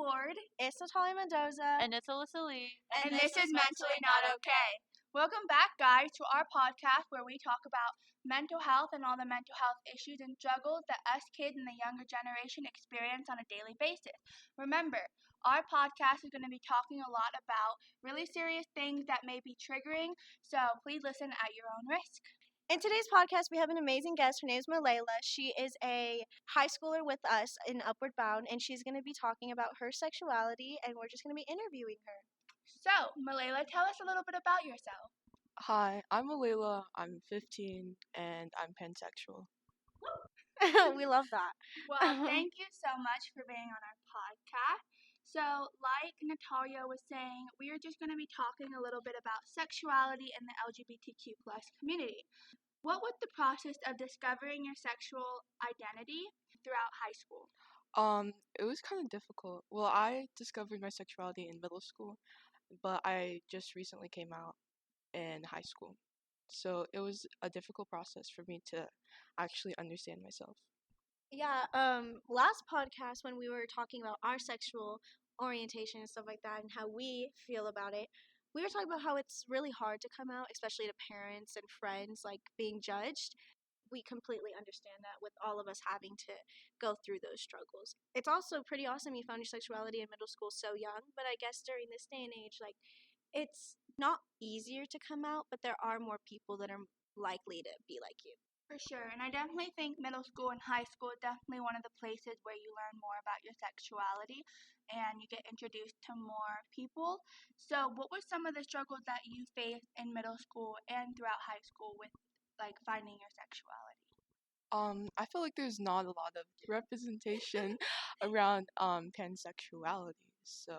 Ford. It's Natalia Mendoza. And it's Alyssa Lee. And this is Mentally Not Okay. Welcome back, guys, to our podcast where we talk about mental health and all the mental health issues and struggles that us kids and the younger generation experience on a daily basis. Remember, our podcast is going to be talking a lot about really serious things that may be triggering, so please listen at your own risk. In today's podcast, we have an amazing guest. Her name is Malayla. She is a high schooler with us in Upward Bound, and she's going to be talking about her sexuality, and we're just going to be interviewing her. So, Malayla, tell us a little bit about yourself. Hi, I'm Alayla. I'm 15 and I'm pansexual. We love that. Well, thank you so much for being on our podcast. So, like Natalia was saying, we are just going to be talking a little bit about sexuality in the LGBTQ plus community. What was the process of discovering your sexual identity throughout high school? It was kind of difficult. Well, I discovered my sexuality in middle school, but I just recently came out in high school. So it was a difficult process for me to actually understand myself. Yeah, last podcast when we were talking about our sexual orientation and stuff like that and how we feel about it, we were talking about how it's really hard to come out, especially to parents and friends, like being judged. We completely understand that with all of us having to go through those struggles. It's also pretty awesome you found your sexuality in middle school so young, but I guess during this day and age, like, it's not easier to come out, but there are more people that are likely to be like you. For sure, and I definitely think middle school and high school is definitely one of the places where you learn more about your sexuality and you get introduced to more people. So, what were some of the struggles that you faced in middle school and throughout high school with like finding your sexuality? I feel like there's not a lot of representation around pansexuality, so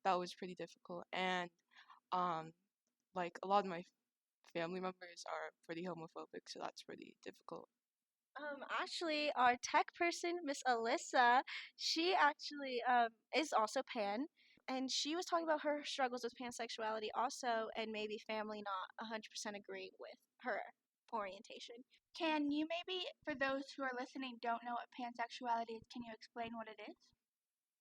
that was pretty difficult. And like a lot of my family members are pretty homophobic, so that's pretty difficult. Actually, our tech person, Miss Alyssa, she actually is also pan, and she was talking about her struggles with pansexuality also, and maybe family not 100% agreeing with her orientation. Can you maybe, for those who are listening don't know what pansexuality is, can you explain what it is?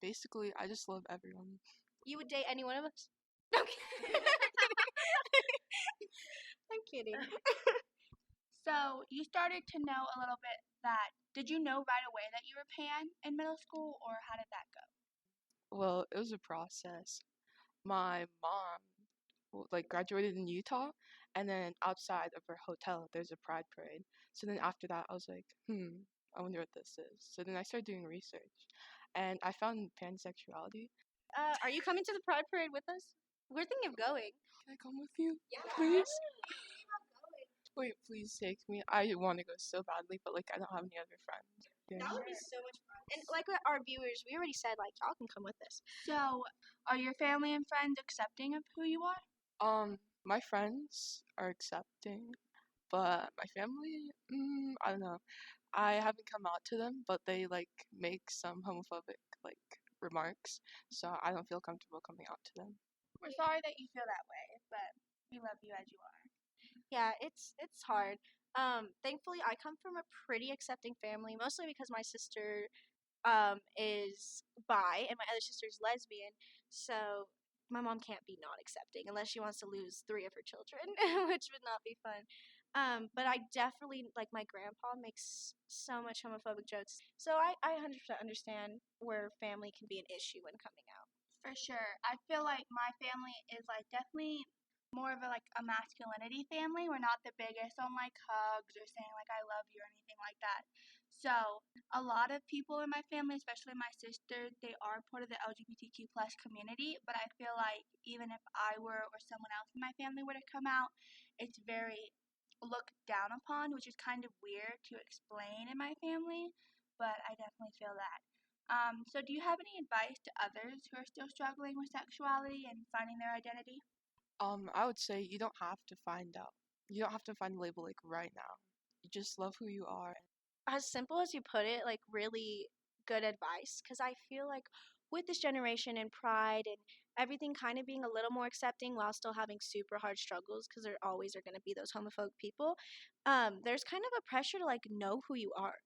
Basically, I just love everyone. You would date any one of us? Okay. I'm kidding. So, you started to know a little bit that, did you know right away that you were pan in middle school, or how did that go? Well, it was a process. My mom graduated in Utah, and then outside of her hotel there's a pride parade. So then after that I was like, I wonder what this is. So then I started doing research and I found pansexuality. Are you coming to the pride parade with us? We're thinking of going. Can I come with you? Yeah. Please? Wait, please take me. I want to go so badly, but like I don't have any other friends. Yeah. That would be so much fun. And like with our viewers, we already said like y'all can come with us. So, are your family and friends accepting of who you are? My friends are accepting, but my family, I don't know. I haven't come out to them, but they like make some homophobic like remarks, so I don't feel comfortable coming out to them. We're sorry that you feel that way, but we love you as you are. Yeah, it's hard. Thankfully I come from a pretty accepting family, mostly because my sister is bi and my other sister's lesbian, so my mom can't be not accepting unless she wants to lose 3 of her children, which would not be fun. But I definitely, like, my grandpa makes so much homophobic jokes, so I 100% understand where family can be an issue when coming out. For sure. I feel like my family is like definitely more of a masculinity family. We're not the biggest on like hugs or saying like I love you or anything like that. So a lot of people in my family, especially my sister, they are part of the LGBTQ plus community, but I feel like even if I were or someone else in my family were to come out, it's very looked down upon, which is kind of weird to explain in my family, but I definitely feel that. So do you have any advice to others who are still struggling with sexuality and finding their identity? I would say you don't have to find out. You don't have to find a label like right now. You just love who you are. As simple as you put it, like really good advice, because I feel like with this generation and pride and everything kind of being a little more accepting while still having super hard struggles, because there always are going to be those homophobic people, there's kind of a pressure to like know who you are.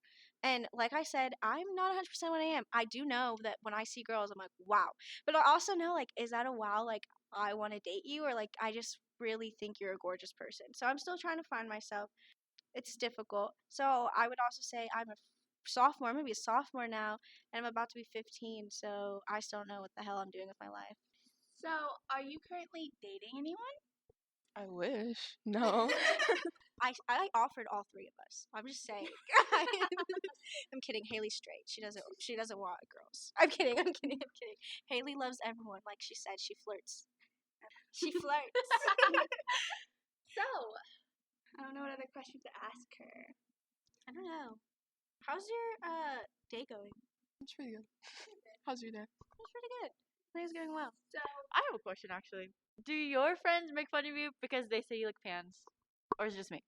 And like I said, I'm not 100% what I am. I do know that when I see girls, I'm like, wow. But I also know, like, is that a wow? Like, I want to date you, or like, I just really think you're a gorgeous person. So I'm still trying to find myself. It's difficult. So I would also say I'm a sophomore, maybe a sophomore now, and I'm about to be 15. So I still don't know what the hell I'm doing with my life. So, are you currently dating anyone? I wish. No. I offered all three of us. I'm just saying. I'm kidding. Haley's straight. She doesn't want girls. I'm kidding. I'm kidding. I'm kidding. Haley loves everyone. Like she said, she flirts. She flirts. So, I don't know what other questions to ask her. I don't know. How's your day going? It's pretty good. How's your day? It's pretty good. I think it's going well. So, I have a question actually. Do your friends make fun of you because they say you look pans, or is it just me?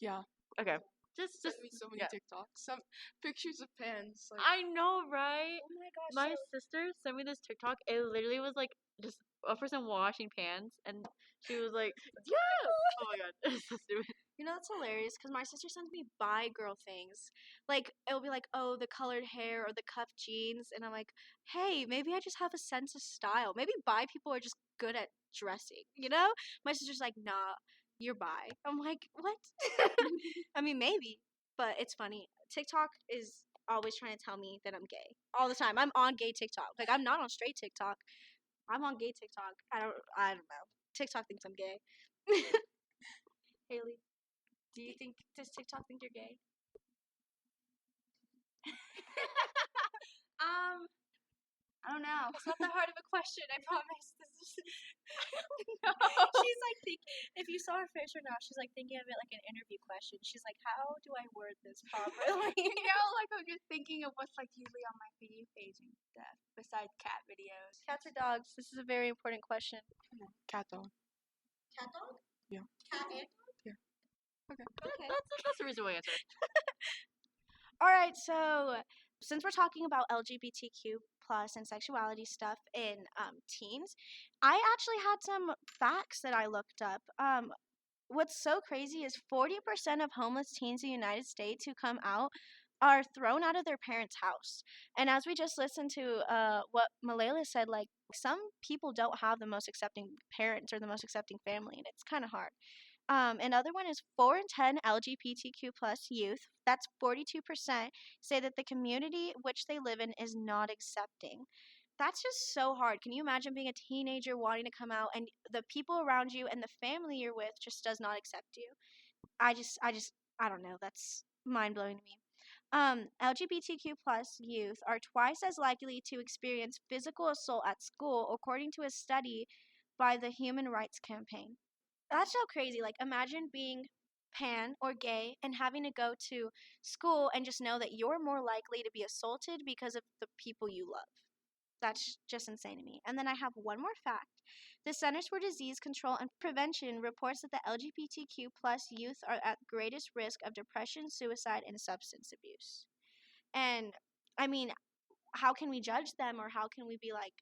Yeah. Okay, just Sent me so many yeah. TikToks. Some pictures of pants. Like, I know, right? Oh my gosh. My sister sent me this TikTok. It literally was like just a person washing pans, and she was like, "Yeah!" Oh my god, it's so stupid. You know, that's hilarious because my sister sends me bi girl things. Like, it'll be like, oh, the colored hair or the cuffed jeans. And I'm like, hey, maybe I just have a sense of style. Maybe bi people are just good at dressing, you know? My sister's like, nah, you're bi. I'm like, what? I mean, maybe, but it's funny. TikTok is always trying to tell me that I'm gay all the time. I'm on gay TikTok. Like, I'm not on straight TikTok. I'm on gay TikTok. I don't know. TikTok thinks I'm gay. Haley. Does TikTok think you're gay? I don't know. It's not that hard of a question, I promise. No. She's like, if you saw her face right now, she's like thinking of it like an interview question. She's like, how do I word this properly? Like I'm just thinking of what's like usually on my video page and stuff, besides cat videos. Cats or dogs? This is a very important question. cat dog. Cat dog? Yeah. Cat and dog? Yeah. Okay. That's a reasonable answer. All right, so since we're talking about LGBTQ plus and sexuality stuff in teens, I actually had some facts that I looked up. What's so crazy is 40% of homeless teens in the United States who come out are thrown out of their parents' house. And as we just listened to what Malayla said, like some people don't have the most accepting parents or the most accepting family, and it's kind of hard. Another one is 4 in 10 LGBTQ plus youth, that's 42%, say that the community which they live in is not accepting. That's just so hard. Can you imagine being a teenager wanting to come out and the people around you and the family you're with just does not accept you? I don't know. That's mind blowing to me. LGBTQ plus youth are twice as likely to experience physical assault at school, according to a study by the Human Rights Campaign. That's so crazy. Like, imagine being pan or gay and having to go to school and just know that you're more likely to be assaulted because of the people you love. That's just insane to me. And then I have one more fact. The Centers for Disease Control and Prevention reports that the LGBTQ plus youth are at greatest risk of depression, suicide, and substance abuse. And I mean, how can we judge them, or how can we be like,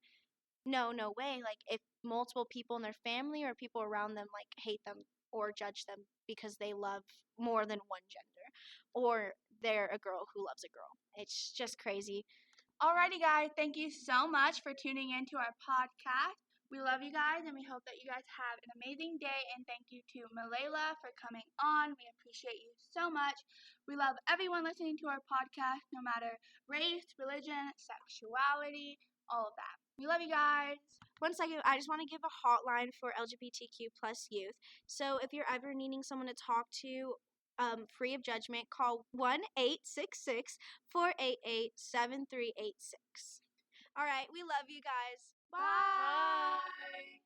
no, no way? Like, if multiple people in their family or people around them like hate them or judge them because they love more than one gender, or they're a girl who loves a girl. It's just crazy. Alrighty, guys, thank you so much for tuning in to our podcast. We love you guys, and we hope that you guys have an amazing day. And thank you to Malayla for coming on. We appreciate you so much. We love everyone listening to our podcast, no matter race, religion, sexuality, all of that. We love you guys. One second, I just want to give a hotline for LGBTQ plus youth. So if you're ever needing someone to talk to, free of judgment, call 1-866-488-7386. All right, we love you guys. Bye. Bye.